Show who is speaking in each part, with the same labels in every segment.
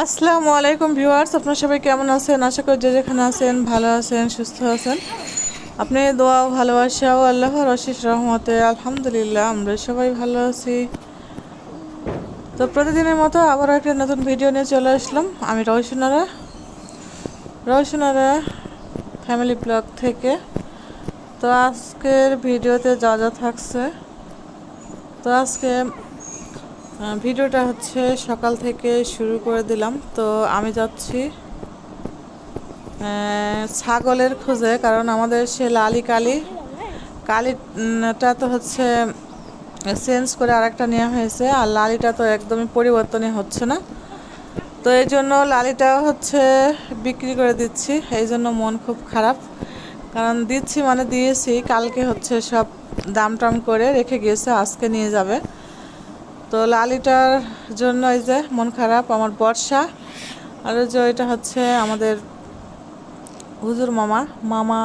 Speaker 1: আসসালামু আলাইকুম ভিউয়ার্স, আপনারা সবাই কেমন আছেন? আশা করি যে যেখানে আছেন ভালো আছেন, সুস্থ আছেন। আপনি দোয়া ও ভালোবাসা ও আল্লাহর অশেষ রহমতে আলহামদুলিল্লাহ আমরা সবাই ভালো আছি। তো প্রতিদিনের মতো আবারও একটা নতুন ভিডিও নিয়ে চলে আসলাম। আমি রওশনারা ফ্যামিলি ব্লগ থেকে। তো আজকের ভিডিওতে যা যা থাকছে, তো আজকে ভিডিওটা হচ্ছে সকাল থেকে শুরু করে দিলাম। তো আমি যাচ্ছি ছাগলের খোঁজে, কারণ আমাদের সে কালিটা তো হচ্ছে চেঞ্জ করে আরেকটা নেওয়া হয়েছে, আর লালিটা তো একদমই পরিবর্তনই হচ্ছে না। তো এই জন্য লালিটা হচ্ছে বিক্রি করে দিচ্ছি। এই জন্য মন খুব খারাপ, কারণ দিচ্ছি মানে দিয়েছি, কালকে হচ্ছে সব দাম টাম করে রেখে গিয়েছে, আজকে নিয়ে যাবে। তো লালিটার জন্য এই যে মন খারাপ আমার বর্ষা। আর ওই যে এটা হচ্ছে আমাদের হুজুর মামা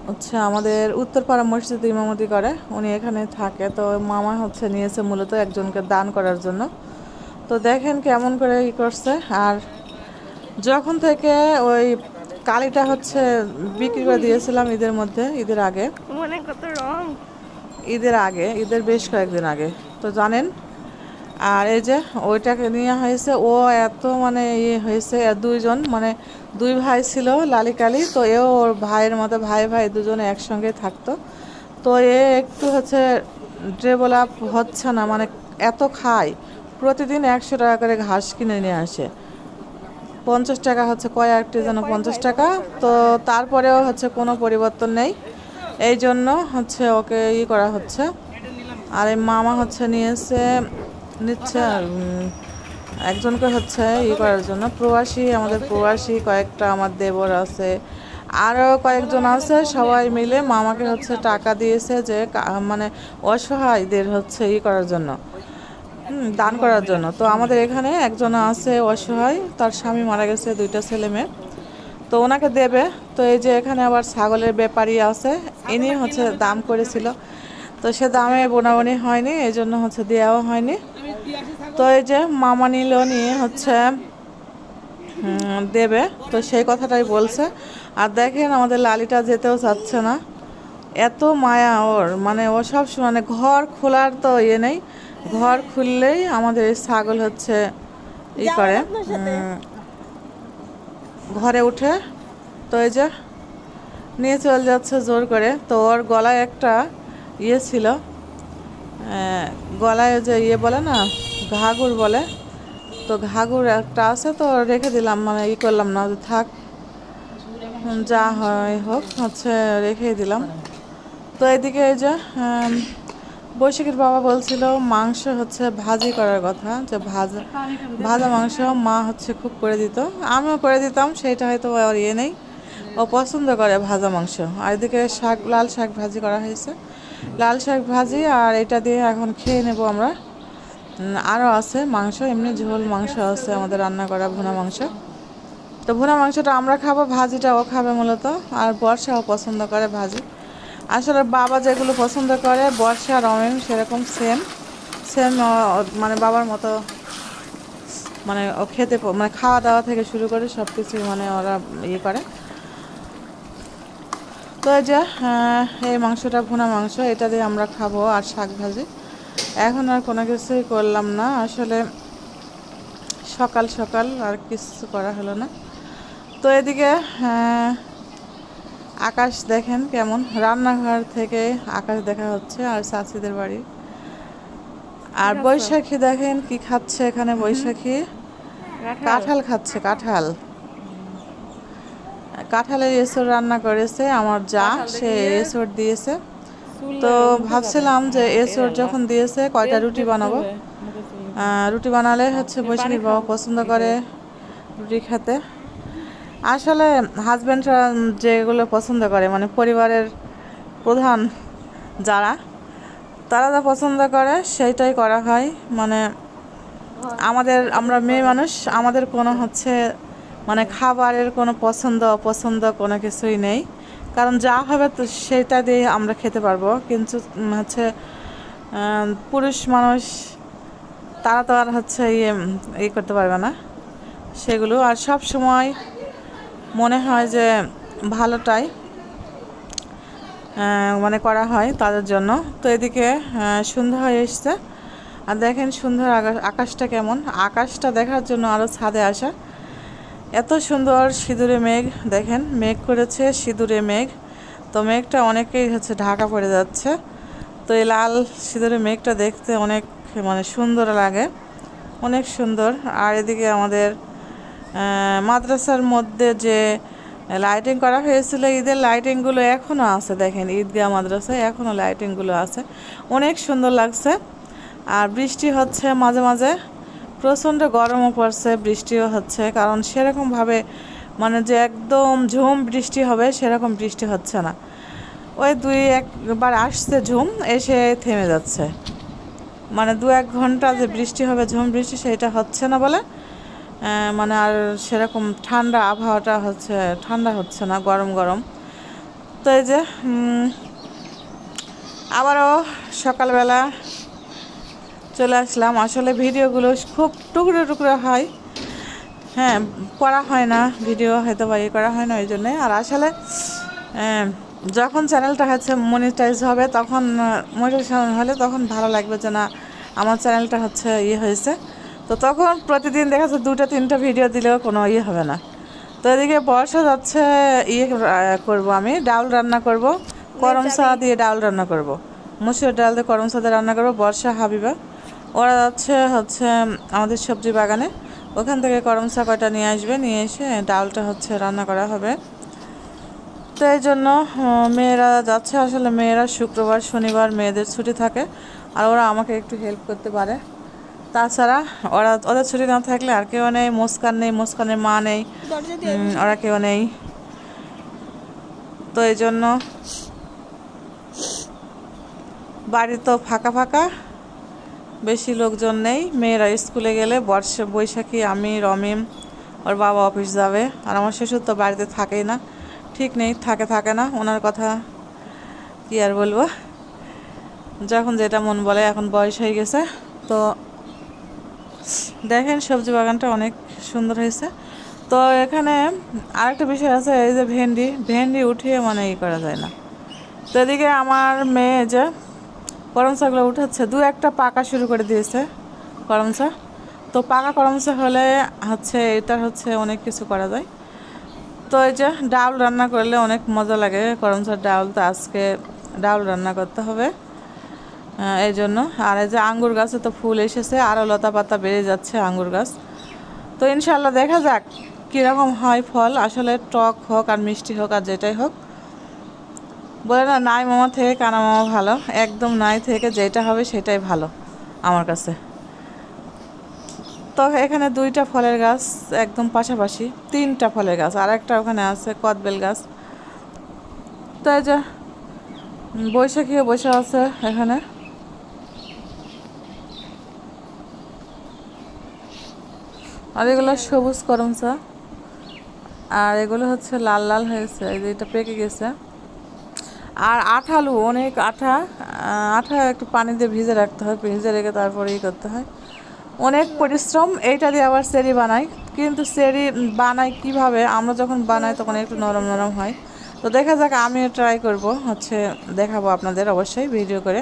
Speaker 1: হচ্ছে আমাদের উত্তরপাড়া মসজিদে ইমামতি করে, উনি এখানে থাকে। তো মামা হচ্ছে নিয়েছে মূলত একজনকে দান করার জন্য। তো দেখেন কেমন করে ই করছে। আর যখন থেকে ওই কালিটা হচ্ছে বিক্রি করে দিয়েছিলাম ঈদের আগে, ঈদের বেশ কয়েকদিন আগে, তো জানেন। আর এই যে ওইটাকে নিয়ে হয়েছে, ও এত মানে ইয়ে হয়েছে, দুইজন মানে দুই ভাই ছিল লালি কালি। তো এও ওর ভাইয়ের মতো ভাই দুজনে একসঙ্গে থাকতো। তো এ একটু হচ্ছে ডেভেলপ হচ্ছে না, মানে এত খায়, প্রতিদিন 100 টাকা করে ঘাস কিনে নিয়ে আসে। 50 টাকা হচ্ছে কয়েকটি যেন 50 টাকা। তো তারপরেও হচ্ছে কোনো পরিবর্তন নেই, এই জন্য হচ্ছে ওকে করা হচ্ছে। আর এই মামা হচ্ছে নিচ্ছে একজনকে হচ্ছে করার জন্য, আমাদের প্রবাসী কয়েকটা আমার দেবর আছে, আরও কয়েকজন আছে, সবাই মিলে মামাকে হচ্ছে টাকা দিয়েছে যে মানে অসহায়দের হচ্ছে করার জন্য, দান করার জন্য। তো আমাদের এখানে একজন আছে অসহায়, তার স্বামী মারা গেছে, 2টা ছেলে মেয়ে, তো ওনাকে দেবে। তো এই যে এখানে আবার ছাগলের ব্যাপারী আছে, ইনি হচ্ছে দাম করেছিল, তো সে দামে বোনাবনি হয়নি, এই জন্য হচ্ছে দেওয়াও হয়নি। তো এই যে মামা নিয়ে হচ্ছে দেবে, তো সেই কথাটাই বলছে। আর দেখেন আমাদের লালিটা যেতেও চাচ্ছে না, এত মায়া ওর, মানে ও সব মানে ঘর খোলার তো নেই, ঘর খুললেই আমাদের এই ছাগল হচ্ছে করে ঘরে উঠে। তো এই যে নিয়ে চলে যাচ্ছে জোর করে। তো ওর গলায় একটা ছিল, গলায় যে বলে না ঘাঘুর বলে, তো ঘাঘুর একটা আছে, তো রেখে দিলাম, মানে করলাম না, থাক যা হয় হোক, হচ্ছে রেখে দিলাম। তো এদিকে এই যে বৈশাখীর বাবা বলছিল মাংস হচ্ছে ভাজি করার কথা, যে ভাজা মাংস মা হচ্ছে খুব করে দিত, আমিও করে দিতাম, সেইটা হয়তো আর নেই, ও পছন্দ করে ভাজা মাংস। আর এদিকে লাল শাক ভাজি করা হয়েছে, লাল শাক ভাজি, আর এটা দিয়ে এখন খেয়ে নেব আমরা। আরও আছে মাংস, এমনি ঝোল মাংস আছে আমাদের রান্না করা ভুনা মাংস। তো ভুনা মাংসটা আমরা খাবো, ভাজিটা ও খাবে মূলত। আর বর্ষাও পছন্দ করে ভাজি। আসলে বাবা যেগুলো পছন্দ করে, বর্ষা আর অমিন সেরকম সেম মানে বাবার মতো, মানে ও খেতে মানে খাওয়া দাওয়া থেকে শুরু করে সব কিছুই মানে ওরা করে। তো এই যে এই মাংসটা ভুনা মাংস, এটা দিয়ে আমরা খাবো, আর শাক ভাজি। এখন আর কোনো কিছুই করলাম না, আসলে সকাল সকাল আর কিছু করা হলো না। তো এদিকে আকাশ দেখেন কেমন, রান্নাঘর থেকে আকাশ দেখা হচ্ছে, আর চাচিদের বাড়ি। আর বৈশাখী দেখেন কি খাচ্ছে এখানে, বৈশাখী কাঁঠাল খাচ্ছে, কাঁঠালের এসর রান্না করেছে আমার যা, সে এসর দিয়েছে। তো ভাবছিলাম যে এসর যখন দিয়েছে কয়টা রুটি বানাবো, রুটি বানালে হচ্ছে বৈশাখীর বাবা পছন্দ করে রুটি খেতে। আসলে হাজব্যান্ডরা যেগুলো পছন্দ করে, মানে পরিবারের প্রধান যারা, তারা যা পছন্দ করে সেইটাই করা হয়। মানে আমরা মেয়ে মানুষ, আমাদের কোনো হচ্ছে মানে খাবারের কোনো পছন্দ অপছন্দ কোনো কিছুই নেই, কারণ যা হবে তো সেটা দিয়ে আমরা খেতে পারবো। কিন্তু হচ্ছে পুরুষ মানুষ তারা তো আর হচ্ছে ইয়ে করতে পারবে না সেগুলো। আর সব সময় মনে হয় যে ভালোটাই মানে করা হয় তাদের জন্য। তো এদিকে সন্ধ্যা হয়ে এসছে, আর দেখেন সুন্দর আকাশটা কেমন। আকাশটা দেখার জন্য আরও ছাদে আসা। এত সুন্দর সিঁদুরে মেঘ, দেখেন মেঘ করেছে সিঁদুরে মেঘ। তো মেঘটা অনেকেই হচ্ছে ঢাকা পড়ে যাচ্ছে। তো এই লাল সিঁদুরে মেঘটা দেখতে অনেক মানে সুন্দর লাগে, অনেক সুন্দর। আর এদিকে আমাদের মাদ্রাসার মধ্যে যে লাইটিং করা হয়েছিল, ঈদের লাইটিংগুলো এখনও আছে। দেখেন ঈদগাহ মাদ্রাসায় এখনও লাইটিংগুলো আছে, অনেক সুন্দর লাগছে। আর বৃষ্টি হচ্ছে মাঝে মাঝে, প্রচণ্ড গরমও পড়ছে, বৃষ্টিও হচ্ছে। কারণ সেরকমভাবে মানে যে একদম ঝুম বৃষ্টি হবে সেরকম বৃষ্টি হচ্ছে না। ওই 2-1বার আসছে ঝুম, এসে থেমে যাচ্ছে। মানে 2-1 ঘন্টা যে বৃষ্টি হবে ঝুম বৃষ্টি, সেটা হচ্ছে না বলে মানে আর সেরকম ঠান্ডা আবহাওয়াটা হচ্ছে, ঠান্ডা হচ্ছে না, গরম গরম। তো এই যে আবারও সকালবেলা চলে আসলাম। আসলে ভিডিওগুলো খুব টুকরো টুকরো হয়, হ্যাঁ করা হয় না ভিডিও, হয়তো বা ইয়ে করা হয় না ওই জন্যে। আর আসলে যখন চ্যানেলটা হচ্ছে মনিটাইজ হবে, তখন মনিটাইজেশন হলে তখন ভালো লাগবে যে না আমার চ্যানেলটা হচ্ছে ইয়ে হয়েছে। তো তখন প্রতিদিন দেখা যাচ্ছে 2-3টা ভিডিও দিলেও কোনো ইয়ে হবে না। তো এদিকে বর্ষা যাচ্ছে, ইয়ে করবো আমি ডাল রান্না করব, করমচা দিয়ে ডাল রান্না করব, মুসুর ডাল দিয়ে করমচা দিয়ে রান্না করব। বর্ষা হাবিবা ওরা যাচ্ছে হচ্ছে আমাদের সবজি বাগানে, ওখান থেকে করমচা কয়টা নিয়ে আসবে, নিয়ে এসে ডালটা হচ্ছে রান্না করা হবে। তো এই জন্য মেয়েরা যাচ্ছে। আসলে মেয়েরা শুক্রবার শনিবার মেয়েদের ছুটি থাকে, আর ওরা আমাকে একটু হেল্প করতে পারে। তাছাড়া ওদের ছুটি না থাকলে আর কেউ নেই, মুস্কান নেই, মুস্কানের মা নেই, ওরা কেউ নেই। তো এই জন্য বাড়ি তো ফাঁকা ফাঁকা, বেশি লোকজন নেই। মেয়েরা স্কুলে গেলে বৈশাখী, আমি, রমিম, ওর বাবা অফিস যাবে। আর আমার শ্বশুর তো বাড়িতে থাকেই না, ঠিক নেই, থাকে না। ওনার কথা কি আর বলবো, যখন যেটা মন বলে, এখন বয়স হয়ে গেছে। তো দেখেন সবজি বাগানটা অনেক সুন্দর হয়েছে। তো এখানে আরেকটা বিষয় আছে, এই যে ভেন্ডি উঠিয়ে মানে ই করা যায় না। তো এদিকে আমার মেয়ে যে করমচাগুলো উঠাচ্ছে, 2-1টা পাকা শুরু করে দিয়েছে করমচা। তো পাকা করমচা হলে হচ্ছে এটা হচ্ছে অনেক কিছু করা যায়। তো এই যে ডাল রান্না করলে অনেক মজা লাগে, করমচার ডাল। তো আজকে ডাল রান্না করতে হবে এই জন্য। আর এই যে আঙ্গুর গাছে তো ফুল এসেছে, আরও লতা পাতা বেড়ে যাচ্ছে আঙ্গুর গাছ। তো ইনশাল্লাহ দেখা যাক কীরকম হয় ফল। আসলে টক হোক আর মিষ্টি হোক আর যেটাই হোক, বলে না নাই মামা থেকে কানা মামা ভালো, একদম নাই থেকে যেটা হবে সেটাই ভালো আমার কাছে। তো এখানে 2টা ফলের গাছ একদম পাশাপাশি, 3টা ফলের গাছ, আর একটা ওখানে আছে কদবেল গাছ। তো এই যে বৈশাখীও বসে আছে এখানে। আর এগুলো সবুজ করমচা, আর এগুলো হচ্ছে লাল লাল হয়েছে, এই যে এটা পেকে গেছে। আর আঠালু, অনেক আঠা একটু পানি দিয়ে ভিজে রাখতে হয়, ভিজে রেখে তারপরে করতে হয়, অনেক পরিশ্রম। এইটা দিয়ে আবার চেরি বানাই, কিন্তু চেরি বানাই কিভাবে, আমরা যখন বানাই তখন একটু নরম নরম হয়। তো দেখা যাক, আমিও ট্রাই করব, হচ্ছে দেখাবো আপনাদের অবশ্যই ভিডিও করে।